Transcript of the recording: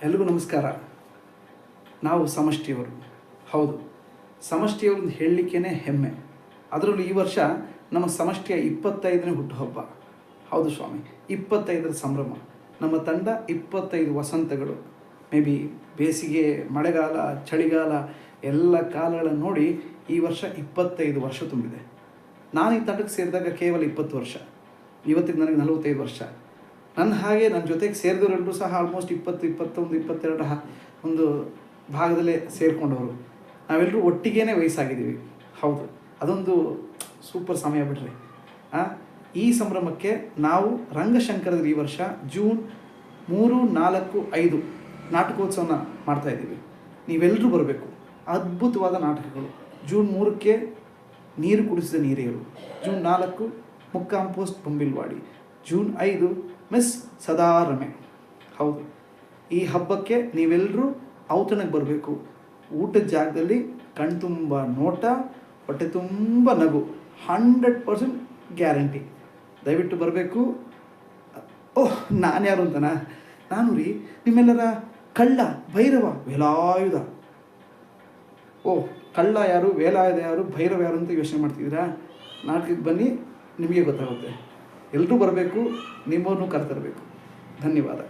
ಎಲ್ರಿಗೂ ನಮಸ್ಕಾರ. ನಾವು ಸಮಷ್ಟಿಯವರು. ಹೌದು, ಸಮಷ್ಟಿಯವ್ರನ್ನ ಹೇಳಲಿಕ್ಕೇ ಹೆಮ್ಮೆ. ಅದರಲ್ಲೂ ಈ ವರ್ಷ ನಮ್ಮ ಸಮಷ್ಟಿಯ 25ನೇ ಹುಟ್ಟುಹಬ್ಬ. ಹೌದು ಸ್ವಾಮಿ, 25ರ ಸಂಭ್ರಮ. ನಮ್ಮ ತಂಡ 25 ವಸಂತಗಳು, ಮೇ ಬಿ ಬೇಸಿಗೆ, ಮಳೆಗಾಲ, ಚಳಿಗಾಲ ಎಲ್ಲ ಕಾಲಗಳನ್ನು ನೋಡಿ ಈ ವರ್ಷ 25 ವರ್ಷ ತುಂಬಿದೆ. ನಾನು ಈ ತಂಡಕ್ಕೆ ಸೇರಿದಾಗ ಕೇವಲ 20 ವರ್ಷ. ಇವತ್ತಿಗೆ ನನಗೆ 45 ವರ್ಷ. ನನ್ನ ಹಾಗೆ ನನ್ನ ಜೊತೆಗೆ ಸೇರಿದವರೆಲ್ಲರೂ ಸಹ ಆಲ್ಮೋಸ್ಟ್ 20, 21, 22 ಒಂದು ಭಾಗದಲ್ಲೇ ಸೇರಿಕೊಂಡವರು. ನಾವೆಲ್ಲರೂ ಒಟ್ಟಿಗೇ ವಯಸ್ಸಾಗಿದ್ದೀವಿ. ಹೌದು, ಅದೊಂದು ಸೂಪರ್ ಸಮಯ ಬಿಡ್ರಿ. ಈ ಸಂಭ್ರಮಕ್ಕೆ ನಾವು ರಂಗಶಂಕರದಲ್ಲಿ ಈ ವರ್ಷ ಜೂನ್ 3, 4, 5 ನಾಟಕೋತ್ಸವನ ಮಾಡ್ತಾಯಿದ್ದೀವಿ. ನೀವೆಲ್ಲರೂ ಬರಬೇಕು. ಅದ್ಭುತವಾದ ನಾಟಕಗಳು. ಜೂನ್ 3ಕ್ಕೆ ನೀರು ಕುಡಿಸಿದ ನೀರೇರು, June 4 ಮುಕ್ಕಾಂ post ಬೊಂಬಿಲ್ವಾಡಿ, June 5 miss Sadarame. ಹೌದು, ಈ ಹಬ್ಬಕ್ಕೆ ನೀವೆಲ್ಲರೂ ಔತಣಕ್ಕೆ ಬರಬೇಕು. ಊಟದ ಜಾಗದಲ್ಲಿ ಕಣ್ತುಂಬ ನೋಟ, ಹೊಟ್ಟೆ ತುಂಬ ನಗು, 100% ಗ್ಯಾರಂಟಿ. ದಯವಿಟ್ಟು ಬರಬೇಕು. ಓಹ್, ನಾನು ಯಾರು ಅಂತನಾ? ನಾನು ರೀ ನಿಮ್ಮೆಲ್ಲರ ಕಳ್ಳ, ಭೈರವ, ವೇಲಾಯುಧ. ಓಹ್, ಕಳ್ಳ ಯಾರು, ವೇಲಾಯುಧ ಯಾರು, ಭೈರವ ಯಾರು ಅಂತ ಯೋಚನೆ ಮಾಡ್ತಿದ್ದೀರಾ? ನಾಟಕಕ್ಕೆ ಬನ್ನಿ, ನಿಮಗೆ ಗೊತ್ತಾಗುತ್ತೆ. ಎಲ್ಲರೂ ಬರಬೇಕು, ನಿಮ್ಮನ್ನು ಕರೆತರಬೇಕು. ಧನ್ಯವಾದ.